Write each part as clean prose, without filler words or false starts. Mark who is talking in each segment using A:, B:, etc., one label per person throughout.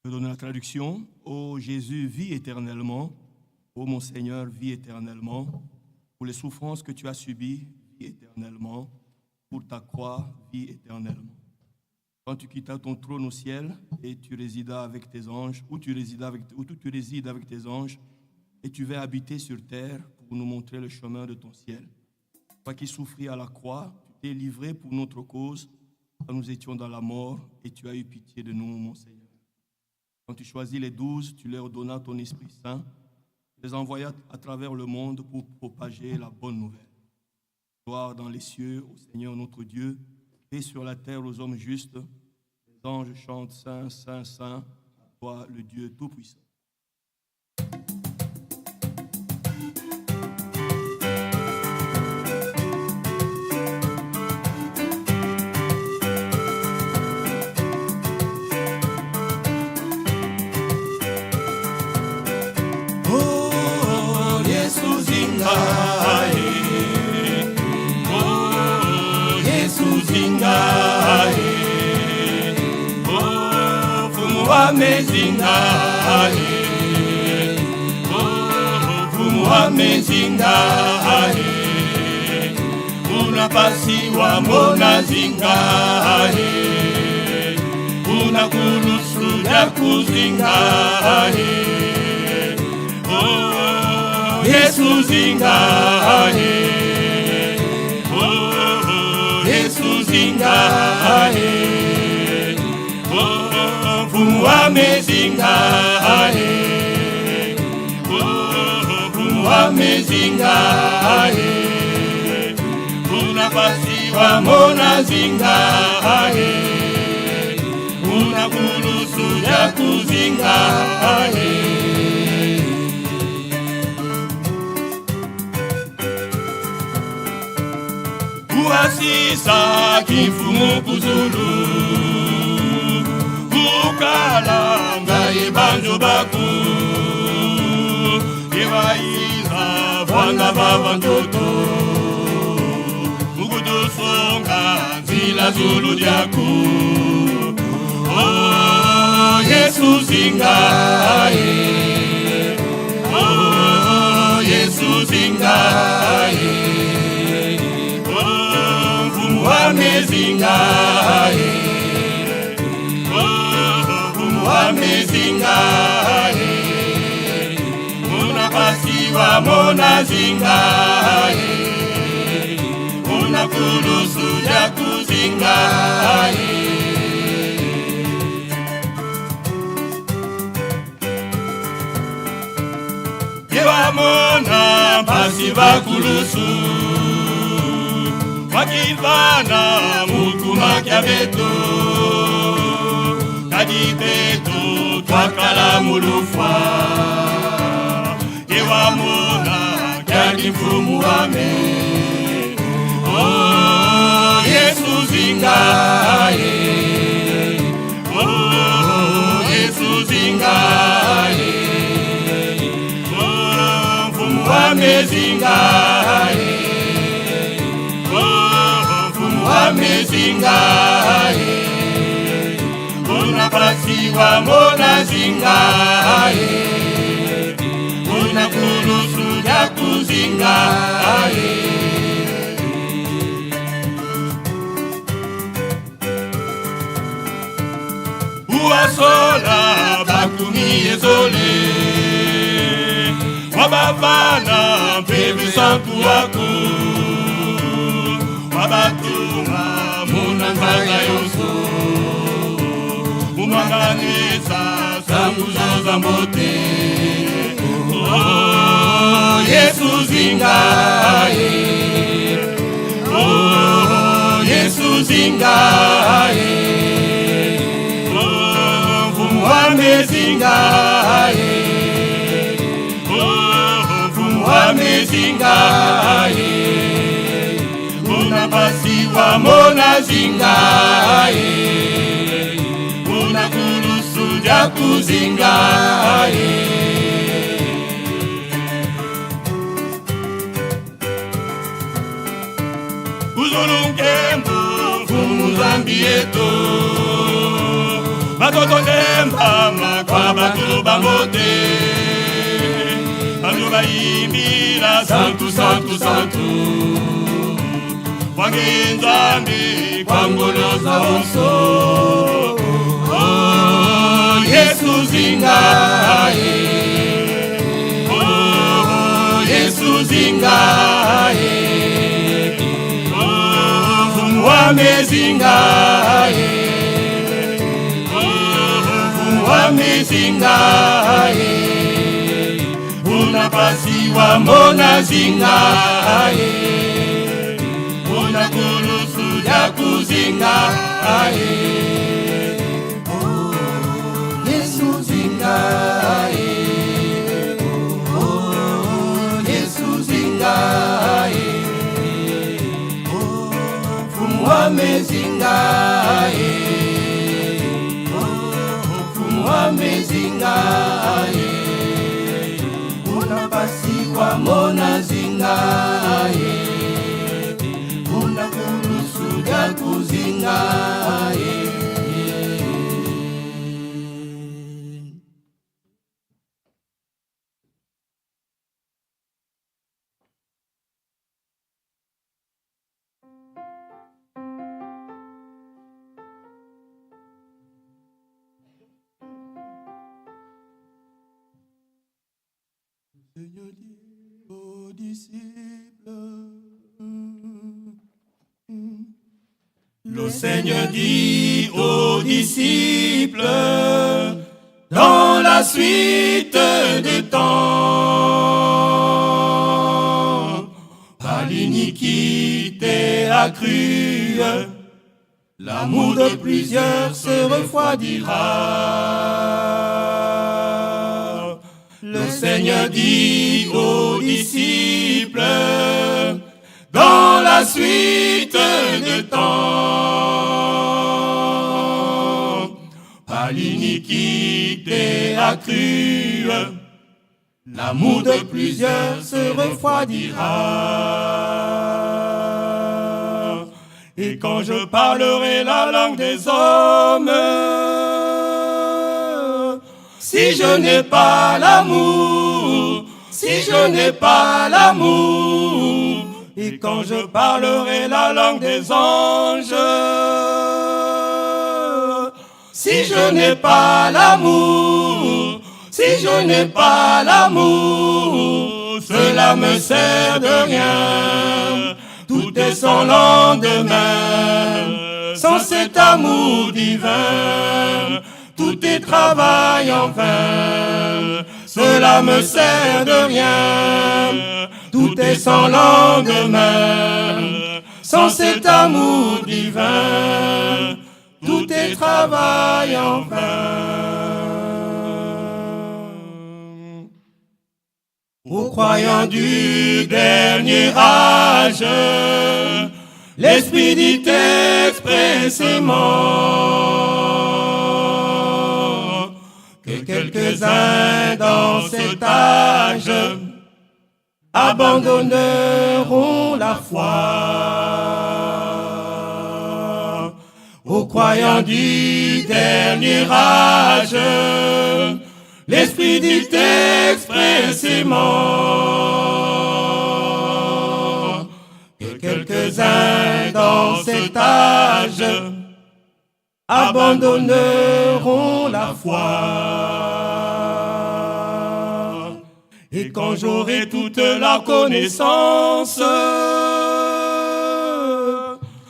A: Je donne la traduction. Ô Jésus, vis éternellement. Ô mon Seigneur, vis éternellement. Pour les souffrances que tu as subies, vis éternellement. Pour ta croix, vis éternellement. Quand tu quittas ton trône au ciel et tu résidas avec tes anges, ou tu résides avec tes anges, et tu vas habiter sur terre pour nous montrer le chemin de ton ciel. Toi qui souffris à la croix, tu t'es livré pour notre cause, quand nous étions dans la mort, et tu as eu pitié de nous, mon Seigneur. Quand tu choisis les 12, tu leur donnas ton Esprit Saint, tu les envoyas à travers le monde pour propager la bonne nouvelle. Gloire dans les cieux au Seigneur notre Dieu, et sur la terre aux hommes justes. Les anges chantent Saint, Saint, Saint, à toi le Dieu Tout-Puissant.
B: Mezinga unapasiwa mona zinga unakulusu ya kuzinga oh Yesu zinga oh Yesu zinga oh fumwa mezinga mezinga unapasiwa mona zinga unakulusu ya kuzinga uasisa kifumu kuzulu ukalanga ebanjo baku Vanga baba ndoto Mugudu songa Zila zulu diaku Oh Yesu zinga Oh Yesu zinga Oh Fumwa mezinga Oh Fumwa mezinga Unapasiwa mona zinga unakulusu ya kuzinga Yewa mona pasiwa kulusu wakivana mukuma kya beto kadi beto twakala mulufwa Wamona kadi mfumu wame Oh Yesu zinga Oh Yesu zinga Oh mfumu wame zinga Oh mfumu wame zinga Unapasiwa mona zinga Unakulusu ya kuzinga Uasola bakumi ezole Wabavana mpebe santu waku Wabatuma munangaga yoso Umanganeza sanguzo za mbote Oh Yesu zinga Oh Yesu zinga Oh Fumwa mezinga Oh Fumwa mezinga Unapasiwa mona zinga Unakulusu ya kuzinga Uzulungembu Fumu zambieto Batoto demba mote Anubaimira santu santu santu Wangenzambi kwangoloza uso Oh Yesu zingaye Oh Yesu zingaye Oh Wamezingaye Oh Wamezingaye Unapasiwa mona zingaye Unakulusu ya kuzingaye Oh Yesu zingaye Oh Yesu zingaye Oh Wamezingaye Oh Wamezingaye Unapasiwa mona zingaye Unakulusu ya kuzingaye
A: Seigneur dit aux disciples,
B: Le Seigneur dit aux disciples, dans la suite des temps, par l'iniquité accrue, l'amour de plusieurs se refroidira. Le Seigneur dit aux disciples, dans la suite des temps, par l'iniquité accrue, l'amour de plusieurs se refroidira. Et quand je parlerai la langue des hommes, si je n'ai pas l'amour, si je n'ai pas l'amour, et quand je parlerai la langue des anges, si je n'ai pas l'amour, si je n'ai pas l'amour, cela me sert de rien. Tout est sans lendemain, sans cet amour divin. Tout est travail en vain, cela me sert de rien. Tout est sans lendemain, sans cet amour divin. Tout est travail en vain. Aux croyants du dernier âge, l'Esprit dit expressément que quelques-uns dans cet âge abandonneront la foi. Aux croyants du dernier âge, l'Esprit dit expressément que quelques-uns dans cet âge abandonneront la foi. Et quand j'aurai toute la connaissance,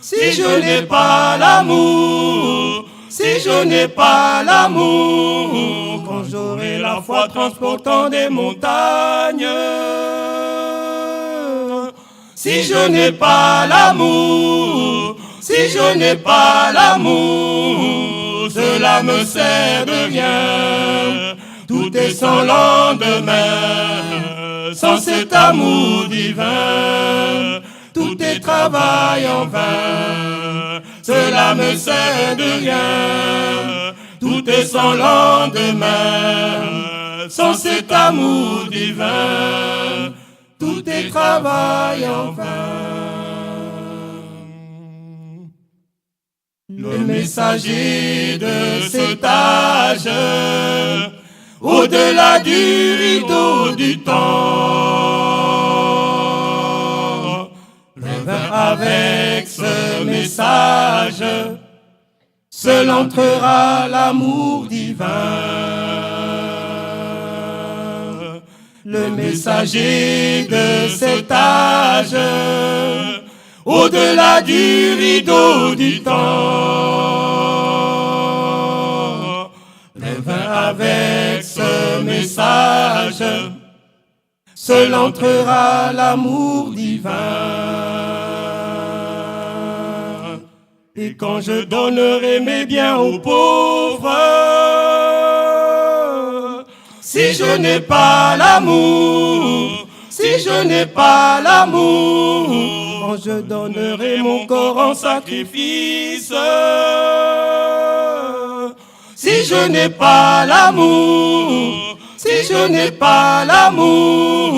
B: si je n'ai pas l'amour, si je n'ai pas l'amour, quand j'aurai la foi transportant des montagnes, si je n'ai pas l'amour, si je n'ai pas l'amour, cela me sert de rien. Tout est sans lendemain, sans cet amour divin. Tout est travail en vain, cela me sert de rien. Tout est sans lendemain, sans cet amour divin. Tout est travail en vain. Le messager de cet âge au-delà du rideau du temps. Reviens avec ce message, seul entrera l'amour divin. Le messager de cet âge, au-delà du rideau du temps, reviens avec ce message, seul entrera l'amour divin. Et quand je donnerai mes biens aux pauvres, si je n'ai pas l'amour, si je n'ai pas l'amour, quand je donnerai mon corps en sacrifice, si je n'ai pas l'amour, si je n'ai pas l'amour,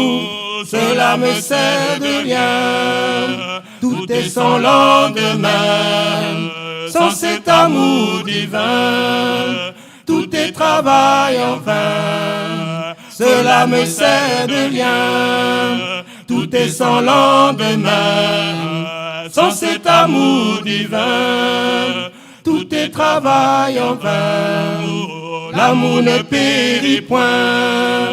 B: cela me sert de rien. Tout est sans lendemain, sans cet amour divin. Tout est travail en vain, cela me sert de rien. Tout est sans lendemain, sans cet amour divin. Tout est travail en vain. L'amour ne périt point,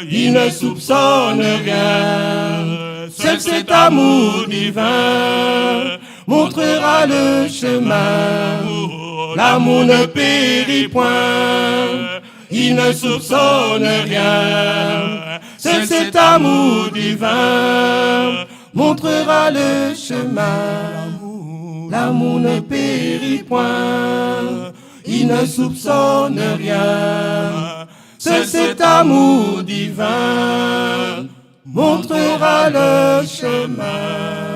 B: il ne soupçonne rien. Seul cet amour divin montrera le chemin. L'amour ne périt point, il ne soupçonne rien. Seul cet amour divin montrera le chemin. L'amour ne périt point, il ne soupçonne rien. Seul cet amour divin montrera le chemin.